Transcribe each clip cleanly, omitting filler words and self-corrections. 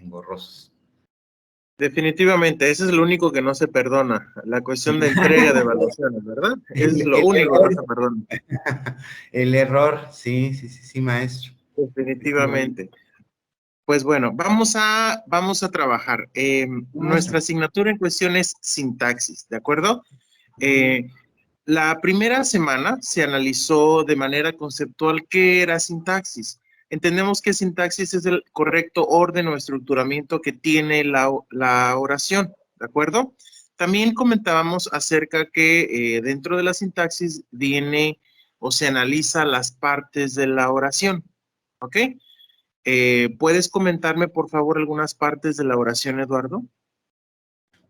engorrosos. Definitivamente, eso es lo único que no se perdona, la cuestión de entrega de evaluaciones, ¿verdad? Es El lo único que no error, se perdona. el error, sí, maestro. Definitivamente. Pues bueno, vamos a trabajar. Maestro. Nuestra asignatura en cuestión es sintaxis, ¿de acuerdo? Eh, la primera semana se analizó de manera conceptual qué era sintaxis. Entendemos que sintaxis es el correcto orden o estructuramiento que tiene la oración, ¿de acuerdo? También comentábamos acerca que dentro de la sintaxis viene o se analiza las partes de la oración, ¿ok? ¿Puedes comentarme, por favor, algunas partes de la oración, Eduardo?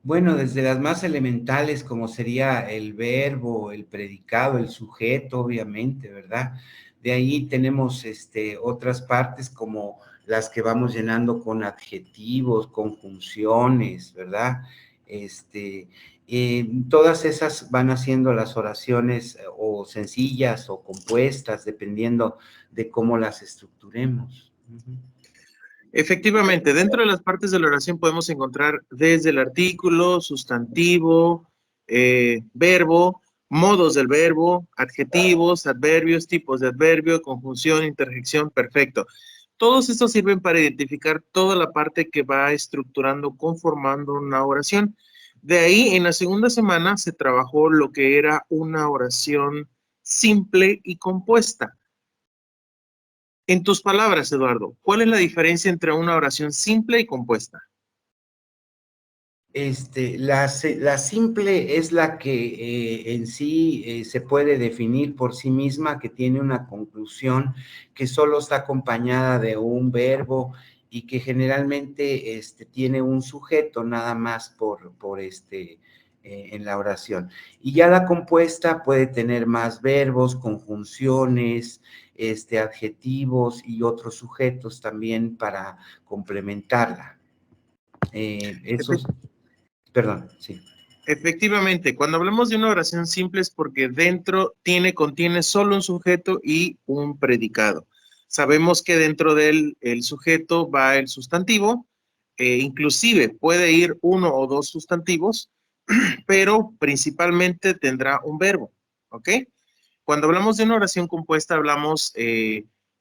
Bueno, desde las más elementales, como sería el verbo, el predicado, el sujeto, obviamente, ¿verdad? De ahí tenemos otras partes como las que vamos llenando con adjetivos, conjunciones, ¿verdad? Todas esas van haciendo las oraciones o sencillas o compuestas, dependiendo de cómo las estructuremos. Ujú. Efectivamente, dentro de las partes de la oración podemos encontrar desde el artículo, sustantivo, verbo, modos del verbo, adjetivos, adverbios, tipos de adverbio, conjunción, interjección, perfecto. Todos estos sirven para identificar toda la parte que va estructurando, conformando una oración. De ahí, en la segunda semana se trabajó lo que era una oración simple y compuesta. En tus palabras, Eduardo, ¿cuál es la diferencia entre una oración simple y compuesta? La simple es la que en sí se puede definir por sí misma, que tiene una conclusión, que solo está acompañada de un verbo y que generalmente tiene un sujeto nada más en la oración. Y ya la compuesta puede tener más verbos, conjunciones, adjetivos y otros sujetos también para complementarla. Esos Perdón, sí. Efectivamente, cuando hablamos de una oración simple es porque dentro contiene solo un sujeto y un predicado. Sabemos que dentro del el sujeto va el sustantivo, inclusive puede ir uno o dos sustantivos, pero principalmente tendrá un verbo, ¿ok? Cuando hablamos de una oración compuesta,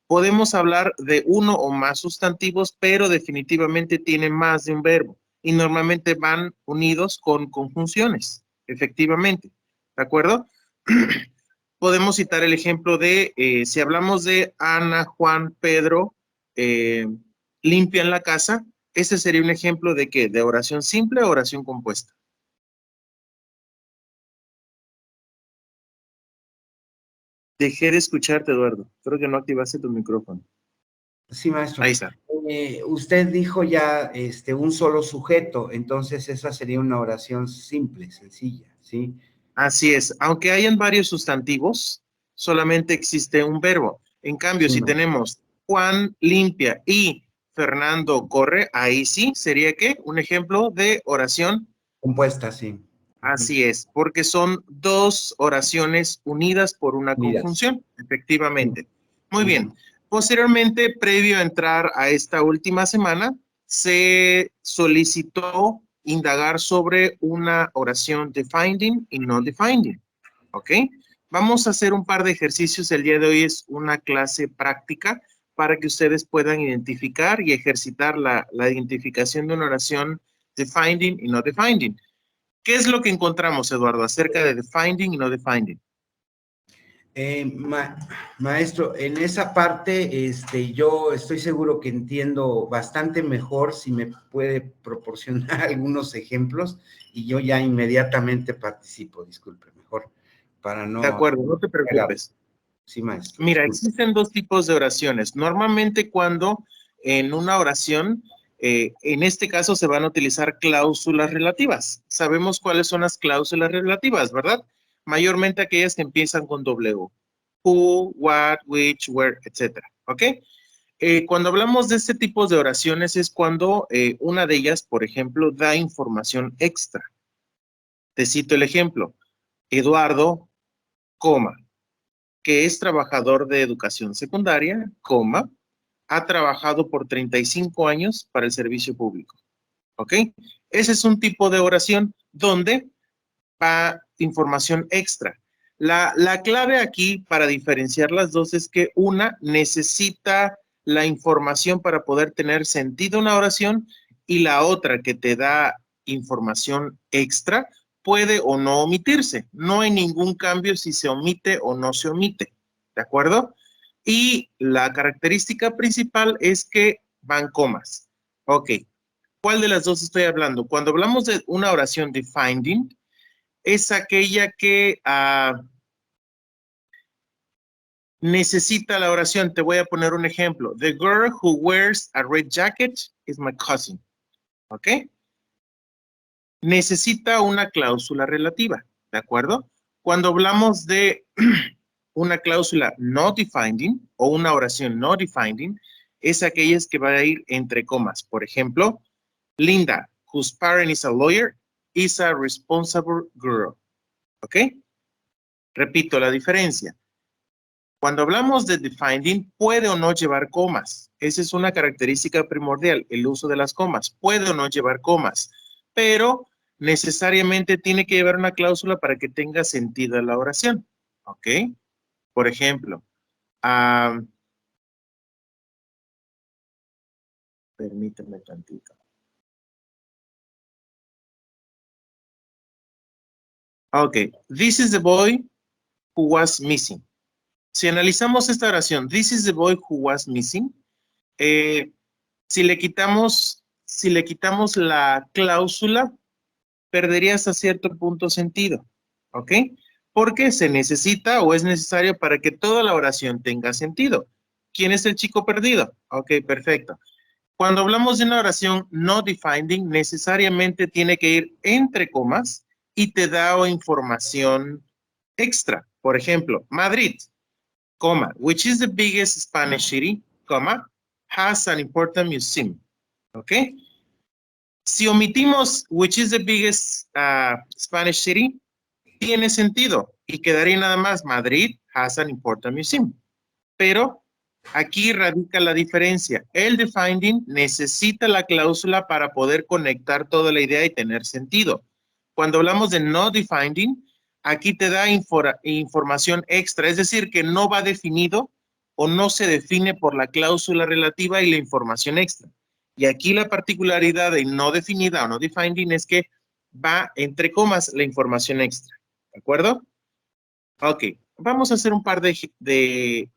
podemos hablar de uno o más sustantivos, pero definitivamente tiene más de un verbo y normalmente van unidos con conjunciones, efectivamente, ¿de acuerdo? Podemos citar el ejemplo de, si hablamos de Ana, Juan, Pedro, eh, limpian la casa, ese sería un ejemplo de ¿qué? ¿De oración simple o oración compuesta? Dejé de escucharte, Eduardo. Creo que no activaste tu micrófono. Sí, maestro. Ahí está. Usted dijo ya un solo sujeto, entonces esa sería una oración simple, sencilla, ¿sí? Así es. Aunque hayan varios sustantivos, solamente existe un verbo. En cambio, Sí, si maestro. tenemos Juan limpia y Fernando corre, ahí sí sería ¿qué? Un ejemplo de oración. Compuesta, sí. Ujú. Así es, porque son dos oraciones unidas por una Unidas. conjunción, Sí. efectivamente. Muy bien. Ujú. Posteriormente, previo a entrar a esta última semana, se solicitó indagar sobre una oración defining y no defining. ¿Ok? Vamos a hacer un par de ejercicios. El día de hoy es una clase práctica para que ustedes puedan identificar y ejercitar la identificación de una oración defining y no defining. ¿Qué es lo que encontramos, Eduardo, acerca de defining y no defining? Maestro, en esa parte, yo estoy seguro que entiendo bastante mejor si me puede proporcionar algunos ejemplos y yo ya inmediatamente participo, disculpe, mejor, para De no... acuerdo, no te preocupes. Sí, maestro, Mira, disculpe. existen dos tipos de oraciones. Normalmente cuando en una oración, en este caso se van a utilizar cláusulas relativas. Sabemos cuáles son las cláusulas relativas, ¿verdad? Mayormente aquellas que empiezan con W. Who, what, which, where, etcétera. ¿Ok? Cuando hablamos de este tipo de oraciones es cuando una de ellas, por ejemplo, da información extra. Te cito el ejemplo. Eduardo, coma, que es trabajador de educación secundaria, coma, ha trabajado por 35 años para el servicio público. ¿Ok? Ese es un tipo de oración donde va información extra. La clave aquí para diferenciar las dos es que una necesita la información para poder tener sentido una oración y la otra que te da información extra puede o no omitirse. No hay ningún cambio si se omite o no se omite. ¿De acuerdo? Y la característica principal es que van comas. Ok. ¿Cuál de las dos estoy hablando? Cuando hablamos de una oración defining, es aquella que necesita la oración. Te voy a poner un ejemplo. The girl who wears a red jacket is my cousin. ¿Ok? Necesita una cláusula relativa. ¿De acuerdo? Cuando hablamos de una cláusula not defining o una oración not defining, es aquellas que van a ir entre comas. Por ejemplo, Linda, whose parent is a lawyer, is a responsible girl. ¿Ok? Repito la diferencia. Cuando hablamos de defining, puede o no llevar comas. Esa es una característica primordial, el uso de las comas. Puede o no llevar comas, pero necesariamente tiene que llevar una cláusula para que tenga sentido la oración. ¿Ok? Por ejemplo, permíteme tantito. Ok, this is the boy who was missing. Si analizamos esta oración, this is the boy who was missing, si le quitamos la cláusula, perdería hasta cierto punto sentido, ¿ok? Porque se necesita o es necesario para que toda la oración tenga sentido. ¿Quién es el chico perdido? Ok, perfecto. Cuando hablamos de una oración no defining, necesariamente tiene que ir entre comas y te da información extra. Por ejemplo, Madrid, coma, which is the biggest Spanish city, coma, has an important museum. ¿Ok? Si omitimos which is the biggest Spanish city, tiene sentido y quedaría nada más Madrid has an important museum. Pero aquí radica la diferencia. El defining necesita la cláusula para poder conectar toda la idea y tener sentido. Cuando hablamos de no defining, aquí te da información extra, es decir, que no va definido o no se define por la cláusula relativa y la información extra. Y aquí la particularidad de no definida o no defining es que va entre comas la información extra. ¿De acuerdo? Ok, vamos a hacer un par de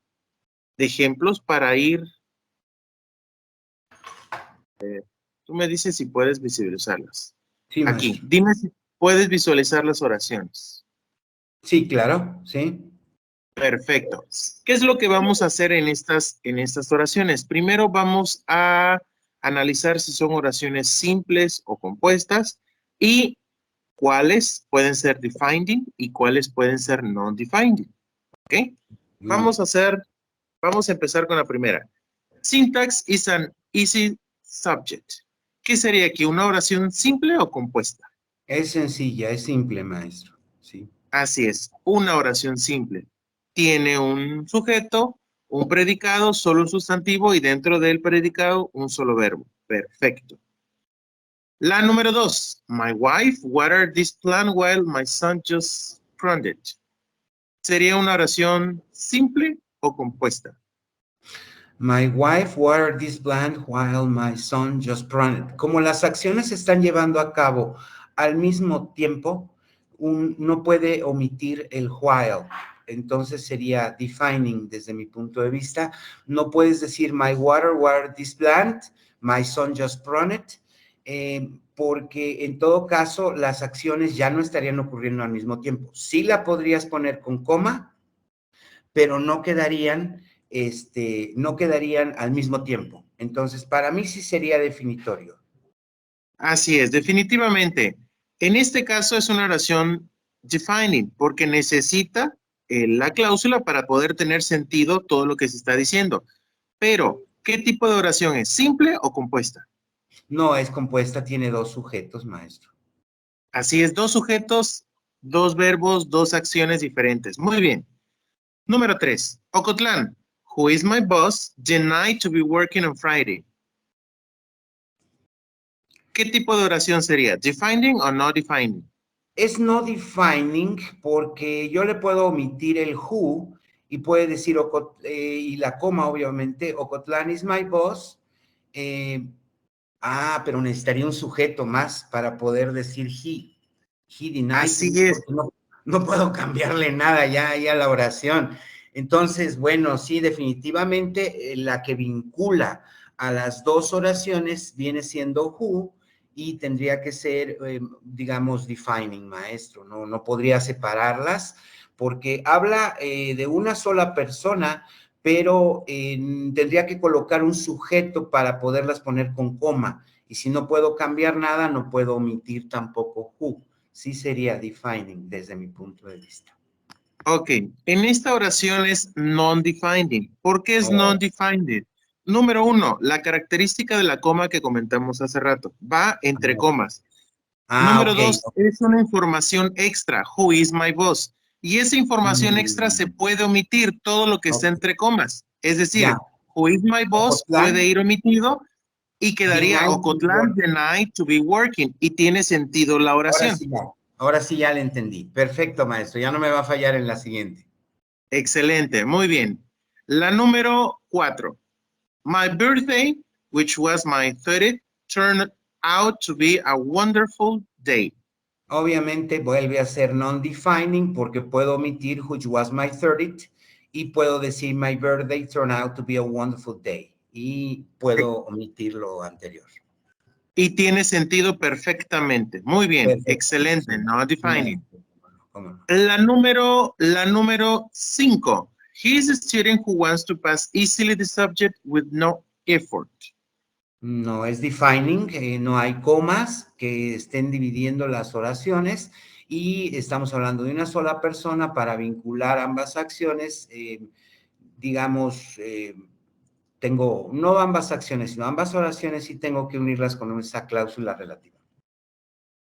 ejemplos para ir. Tú me dices si puedes visualizarlas. Sí, Aquí, maestro. dime si puedes visualizar las oraciones. Sí, claro, sí. Perfecto. ¿Qué es lo que vamos a hacer en estas oraciones? Primero vamos a analizar si son oraciones simples o compuestas y cuáles pueden ser defining y cuáles pueden ser non-defining. ¿Ok? Muy bien. Vamos a empezar con la primera. Syntax is an easy subject. ¿Qué sería aquí? ¿Una oración simple o compuesta? Es sencilla, es simple, maestro. Sí. Así es, una oración simple. Tiene un sujeto, un predicado, solo un sustantivo y dentro del predicado un solo verbo. Perfecto. La número 2. My wife watered this plant while my son just pruned it. ¿Sería una oración simple o compuesta? My wife watered this plant while my son just pruned. Como las acciones se están llevando a cabo al mismo tiempo, no puede omitir el while. Entonces sería defining desde mi punto de vista. No puedes decir my water watered this plant, my son just pruned it, porque en todo caso las acciones ya no estarían ocurriendo al mismo tiempo. Sí la podrías poner con coma, pero no quedarían al mismo tiempo. Entonces, para mí sí sería definitorio. Así es, definitivamente. En este caso es una oración defining porque necesita la cláusula para poder tener sentido todo lo que se está diciendo. Pero, ¿qué tipo de oración es? ¿Simple o compuesta? No es compuesta, tiene dos sujetos, maestro. Así es, dos sujetos, dos verbos, dos acciones diferentes. Muy bien. Número 3. Ocotlán. who is my boss, denied to be working on Friday. ¿Qué tipo de oración sería? ¿Defining o no defining? Es no defining porque yo le puedo omitir el who y puede decir, y la coma obviamente, Ocotlán is my boss. Pero necesitaría un sujeto más para poder decir he. He denied to Así be, es. porque no puedo cambiarle nada ya a la oración. Entonces, bueno, sí, definitivamente la que vincula a las dos oraciones viene siendo who y tendría que ser, digamos, defining, maestro. No podría separarlas porque habla de una sola persona, pero tendría que colocar un sujeto para poderlas poner con coma. Y si no puedo cambiar nada, no puedo omitir tampoco who. Sí sería defining desde mi punto de vista. Ok, en esta oración es non-defining. ¿Por qué es Oh. non-defining? Número uno, la característica de la coma que comentamos hace rato. Va entre comas. Número Ok. dos, es una información extra. Who is my boss? Y esa información extra se puede omitir todo lo que está Ok. entre comas. Es Ya. decir, who is my boss puede Ocotlán, ir omitido y quedaría denied to be Ocotlán working. denied to be working. Y tiene sentido la oración. Ahora sí ya le entendí. Perfecto, maestro. Ya no me va a fallar en la siguiente. Excelente, muy bien. La número 4. My birthday, which was my 30th, turned out to be a wonderful day. Obviamente vuelve a ser non-defining porque puedo omitir which was my 30th y puedo decir my birthday turned out to be a wonderful day y puedo omitir lo anterior. Y tiene sentido perfectamente. Muy bien, Perfecto. excelente, Sí. no defining. ¿Cómo no? La número 5. He is a student who wants to pass easily the subject with no effort. No es defining, no hay comas que estén dividiendo las oraciones y estamos hablando de una sola persona para vincular ambas acciones, digamos, tengo no ambas acciones, sino ambas oraciones y tengo que unirlas con esa cláusula relativa.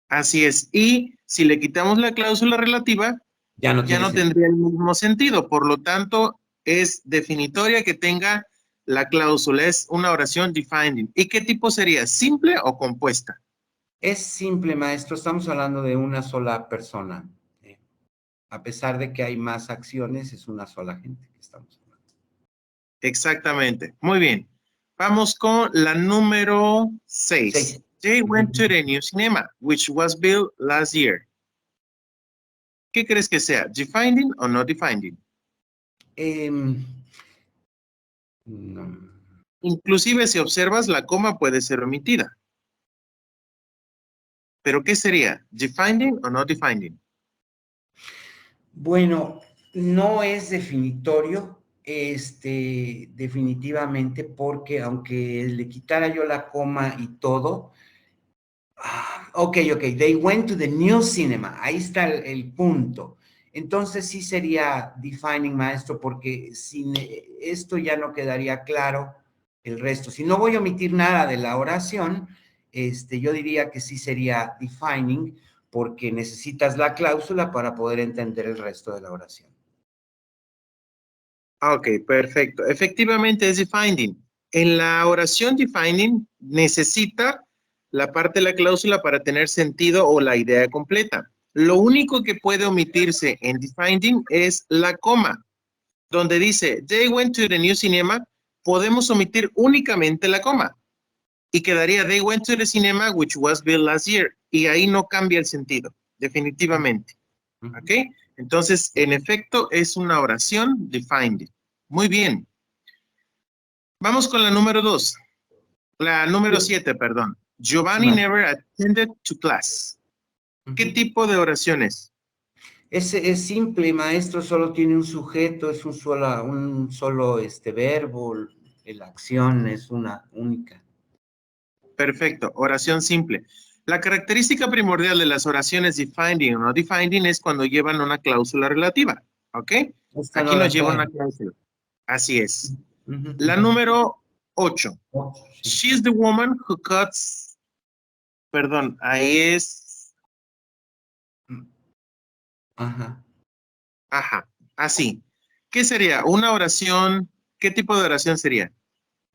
Así es. Y si le quitamos la cláusula relativa, Ya no ya tiene no sentido. tendría el mismo sentido. Por lo tanto, es definitoria que tenga la cláusula. Es una oración defining. ¿Y qué tipo sería? ¿Simple o compuesta? Es simple, maestro, estamos hablando de una sola persona. A pesar de que hay más acciones, es una sola gente que estamos hablando. Exactamente. Muy bien. Vamos con la número 6. 6. Jay went to the new cinema, which was built last year. ¿Qué crees que sea? ¿Defining o no defining? No. Inclusive si observas, la coma puede ser omitida. ¿Pero qué sería? ¿Defining o no defining? Bueno, no es definitorio, definitivamente, porque aunque le quitara yo la coma y todo, ok, they went to the new cinema, ahí está el punto. Entonces sí sería defining, maestro, porque sin esto ya no quedaría claro el resto. Si no voy a omitir nada de la oración, yo diría que sí sería defining, porque necesitas la cláusula para poder entender el resto de la oración. Ok, perfecto. Efectivamente es defining. En la oración defining necesita la parte de la cláusula para tener sentido o la idea completa. Lo único que puede omitirse en defining es la coma. Donde dice, they went to the new cinema, podemos omitir únicamente la coma. Y quedaría, they went to the cinema, which was built last year. Y ahí no cambia el sentido, definitivamente. ¿Ok? Entonces, en efecto, es una oración defined. Muy bien. Vamos con la número 2. La número 7, perdón. Sí, Giovanni maestro. never attended to class. ¿Qué tipo de oraciones? Es simple, maestro, solo tiene un sujeto, es un solo verbo, la acción es una única. Perfecto, oración simple. La característica primordial de las oraciones defining o no defining es cuando llevan una cláusula relativa. ¿Ok? Esta Aquí no nos la lleva una trae. cláusula. Así es. Ujú, La ujú. número 8. Sí. She's the woman who cuts. Perdón, ahí es. Ajá. Ajá, así. ¿Qué sería? Una oración. ¿Qué tipo de oración sería?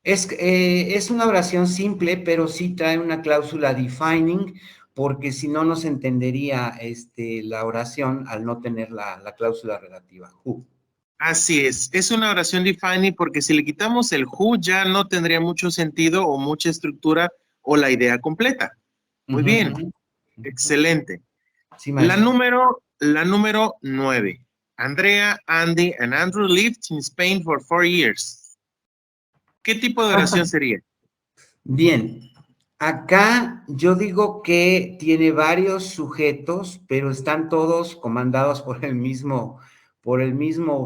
Es una oración simple, pero sí trae una cláusula defining, porque si no, no se entendería la oración al no tener la cláusula relativa. Who. Así es una oración defining porque si le quitamos el who ya no tendría mucho sentido o mucha estructura o la idea completa. Muy Ujú, bien, ujú. excelente. Sí, La maestro. número 9. Andrea, Andy, and Andrew lived in Spain for 4 years. ¿Qué tipo de oración sería? Bien, acá yo digo que tiene varios sujetos, pero están todos comandados por el mismo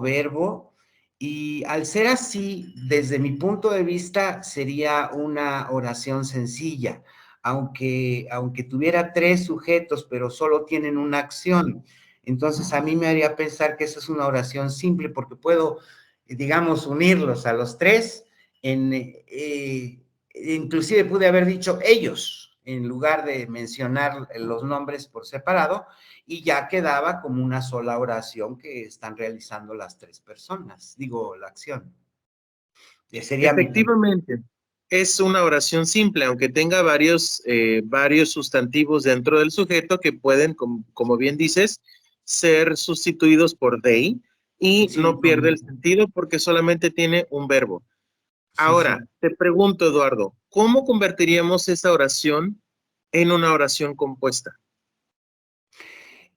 verbo. Y al ser así, desde mi punto de vista, sería una oración sencilla, aunque tuviera tres sujetos, pero solo tienen una acción. Entonces, a mí me haría pensar que esa es una oración simple, porque puedo, digamos, unirlos a los tres en, inclusive pude haber dicho ellos, en lugar de mencionar los nombres por separado, y ya quedaba como una sola oración que están realizando las tres personas, digo, la acción. Sería mi punto. Efectivamente, es una oración simple, aunque tenga varios sustantivos dentro del sujeto que pueden, como bien dices, ser sustituidos por they y Sí, no pierde el sentido porque solamente tiene un verbo. sí, Ahora, sí. te pregunto, Eduardo, ¿cómo convertiríamos esa oración en una oración compuesta?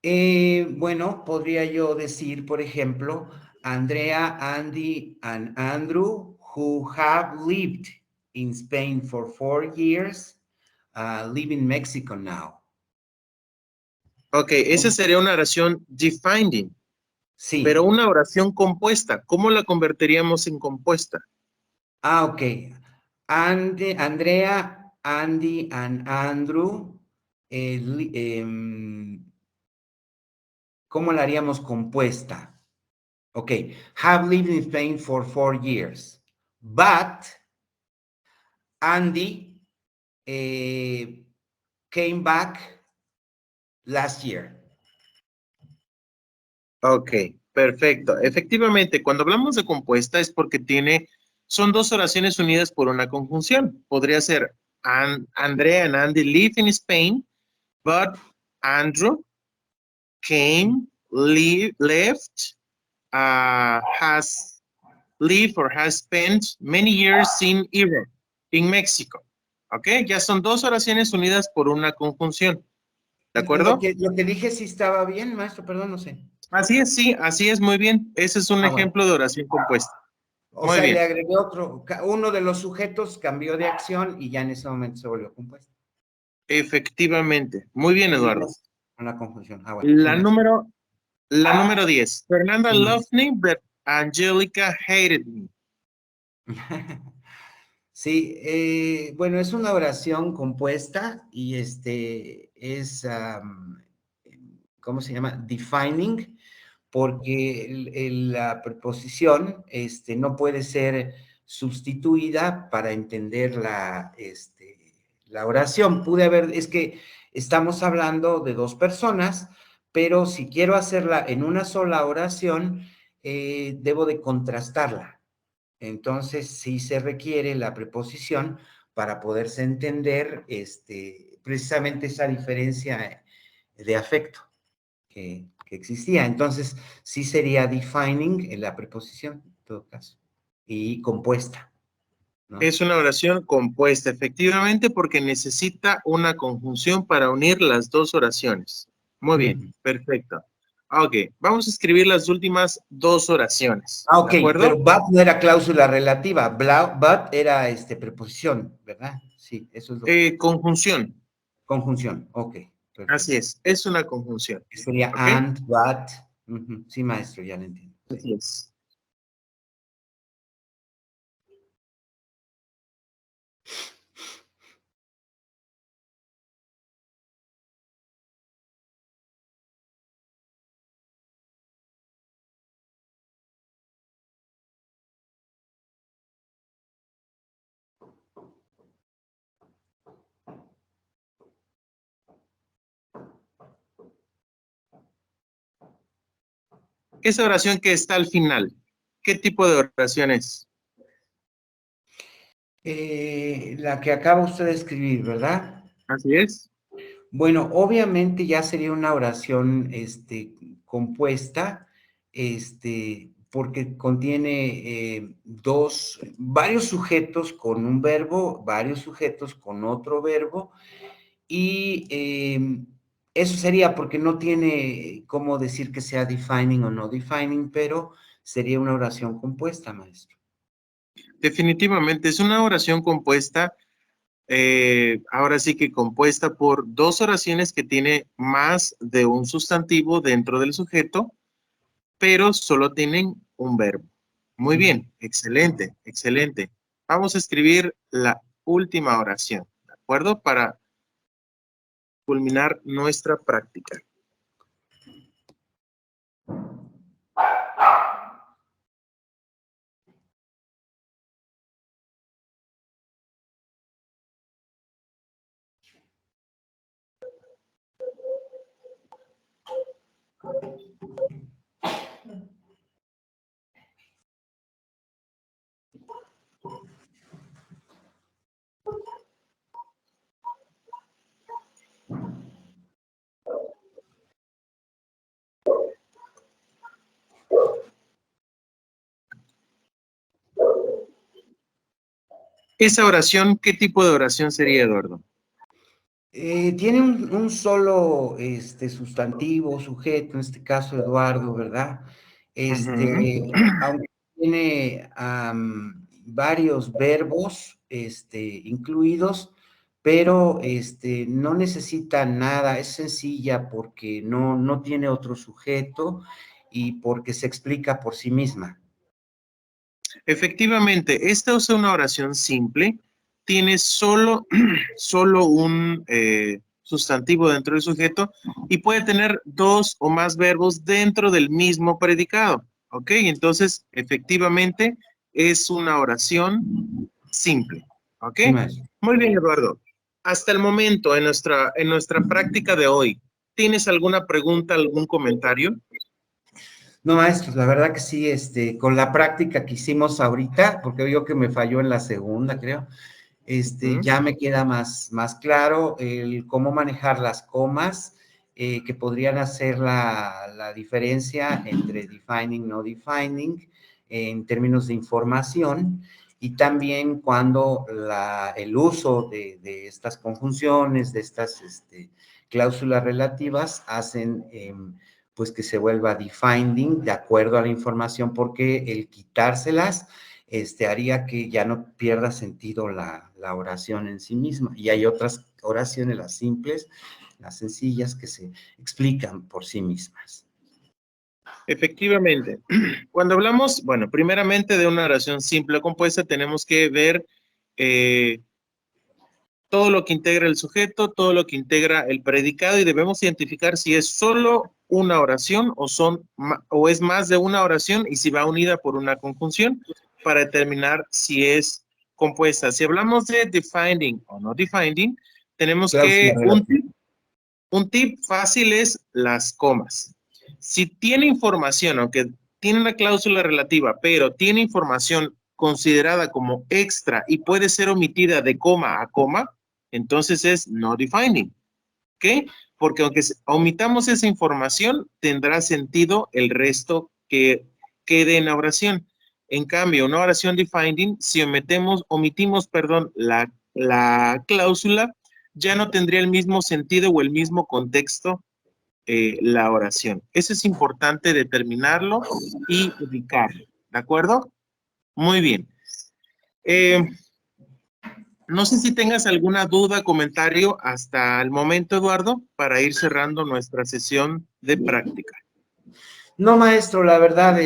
Bueno, podría yo decir, por ejemplo, Andrea, Andy, and Andrew, who have lived in Spain for 4 years, live in Mexico now. Ok, esa sería una oración defining, pero Sí. una oración compuesta, ¿cómo la convertiríamos en compuesta? Ok. Andrea, Andy, and Andrew, ¿cómo la haríamos compuesta? Ok. Have lived in Spain for 4 years. But Andy eh, came back last year. Ok, perfecto. Efectivamente, cuando hablamos de compuesta es porque son dos oraciones unidas por una conjunción. Podría ser Andrea and Andy live in Spain, but Andrew left, has lived or has spent many years in Europe, in Mexico. Ok, ya son dos oraciones unidas por una conjunción. ¿De Lo acuerdo? que, lo que dije sí estaba bien, maestro, perdón, no sé. Así es, sí, así es, muy bien. Ese es un Bueno. ejemplo de oración compuesta. O Muy sea, le bien. agregué uno de los sujetos cambió de acción y ya en ese momento se volvió compuesto. Efectivamente. Muy bien, Sí, Eduardo. es una conjunción. Bueno, sí, La maestro. número, la número 10. Fernanda Sí, loved maestro. me, but Angelica hated me. Sí, bueno, es una oración compuesta y ¿cómo se llama? Defining, porque la preposición no puede ser sustituida para entender la oración. Es que estamos hablando de dos personas, pero si quiero hacerla en una sola oración, debo de contrastarla. Entonces, sí se requiere la preposición para poderse entender precisamente esa diferencia de afecto que existía. Entonces, sí sería defining en la preposición, en todo caso, y compuesta, ¿no? Es una oración compuesta, efectivamente, porque necesita una conjunción para unir las dos oraciones. Muy bien, Ujú. perfecto. Ok, vamos a escribir las últimas dos oraciones. Ah, ¿De ok, pero acuerdo? but no era cláusula relativa, but era preposición, ¿verdad? Sí, eso es lo que... Conjunción. Conjunción, ok, Así perfecto. es una conjunción. Sería ¿Ok? and, but. Ujú. Sí, maestro, ya lo entiendo. Sí. Así es. Esa oración que está al final, ¿qué tipo de oración es? La que acaba usted de escribir, ¿verdad? Así es. Bueno, obviamente ya sería una oración, compuesta, porque contiene varios sujetos con un verbo, varios sujetos con otro verbo, y eso sería porque no tiene cómo decir que sea defining o no defining, pero sería una oración compuesta, maestro. Definitivamente es una oración compuesta, ahora sí que compuesta por dos oraciones que tiene más de un sustantivo dentro del sujeto, pero solo tienen un verbo. Muy bien, excelente, excelente. Vamos a escribir la última oración, ¿de acuerdo? Para culminar nuestra práctica. Esa oración, ¿qué tipo de oración sería, Eduardo? Tiene un solo sustantivo, sujeto, en este caso Eduardo, ¿verdad? Ujú. Aunque tiene varios verbos incluidos, pero no necesita nada, es sencilla porque no tiene otro sujeto y porque se explica por sí misma. Efectivamente, esta es una oración simple, tiene solo, solo un sustantivo dentro del sujeto y puede tener dos o más verbos dentro del mismo predicado. ¿Ok? Entonces, efectivamente, es una oración simple. ¿Ok? Sí, maestro. Muy bien, Eduardo. Hasta el momento, en nuestra práctica de hoy, ¿tienes alguna pregunta, algún comentario? No, maestros, la verdad que sí, con la práctica que hicimos ahorita, porque veo que me falló en la segunda, creo, ¿Mm? ya me queda más claro el cómo manejar las comas, que podrían hacer la diferencia entre defining, no defining, en términos de información, y también cuando el uso de estas conjunciones, de estas cláusulas relativas, hacen pues que se vuelva defining de acuerdo a la información, porque el quitárselas haría que ya no pierda sentido la oración en sí misma. Y hay otras oraciones, las simples, las sencillas, que se explican por sí mismas. Efectivamente. Cuando hablamos, bueno, primeramente de una oración simple o compuesta, tenemos que ver eh, todo lo que integra el sujeto, todo lo que integra el predicado y debemos identificar si es solo una oración o es más de una oración y si va unida por una conjunción para determinar si es compuesta. Si hablamos de defining o no defining, tenemos Cláusula que relativa. un tip fácil es las comas. Si tiene información, aunque tiene una cláusula relativa, pero tiene información considerada como extra y puede ser omitida de coma a coma, entonces es no defining. ¿Ok? Porque aunque omitamos esa información, tendrá sentido el resto que quede en la oración. En cambio, una oración defining, si omitimos, perdón, la cláusula, ya no tendría el mismo sentido o el mismo contexto la oración. Eso es importante determinarlo y ubicarlo. ¿De acuerdo? Muy bien. Eh, no sé si tengas alguna duda, comentario hasta el momento, Eduardo, para ir cerrando nuestra sesión de práctica. No, maestro, la verdad,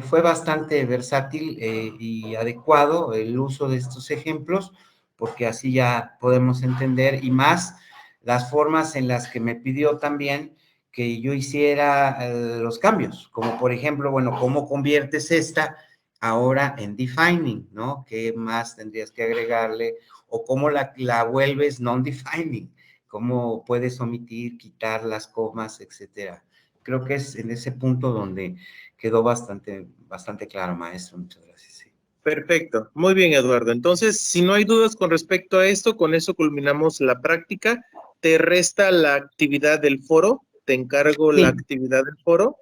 fue bastante versátil y adecuado el uso de estos ejemplos, porque así ya podemos entender y más las formas en las que me pidió también que yo hiciera los cambios, como por ejemplo, bueno, ¿cómo conviertes esta ahora en defining, ¿no? ¿Qué más tendrías que agregarle? O cómo la vuelves non-defining, cómo puedes omitir, quitar las comas, etcétera. Creo que es en ese punto donde quedó bastante claro, maestro. Muchas gracias. Sí. Perfecto, muy bien, Eduardo. Entonces, si no hay dudas con respecto a esto, con eso culminamos la práctica. Te resta la actividad del foro, te encargo la Sí, actividad del foro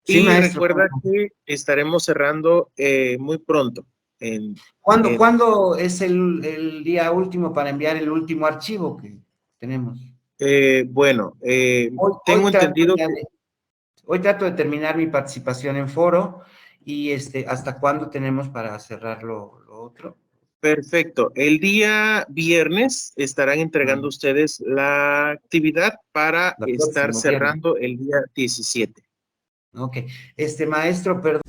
sí, y maestro. recuerda que estaremos cerrando muy pronto. En, en- ¿Cuándo es el día último para enviar el último archivo que tenemos? bueno, Hoy, tengo hoy trato entendido ya que de, hoy trato de terminar mi participación en foro y ¿hasta cuándo tenemos para cerrar lo otro? perfecto. El día viernes estarán Ah, entregando ustedes la actividad para la estar próxima viernes. cerrando el día 17. Ok. Maestro, perdón.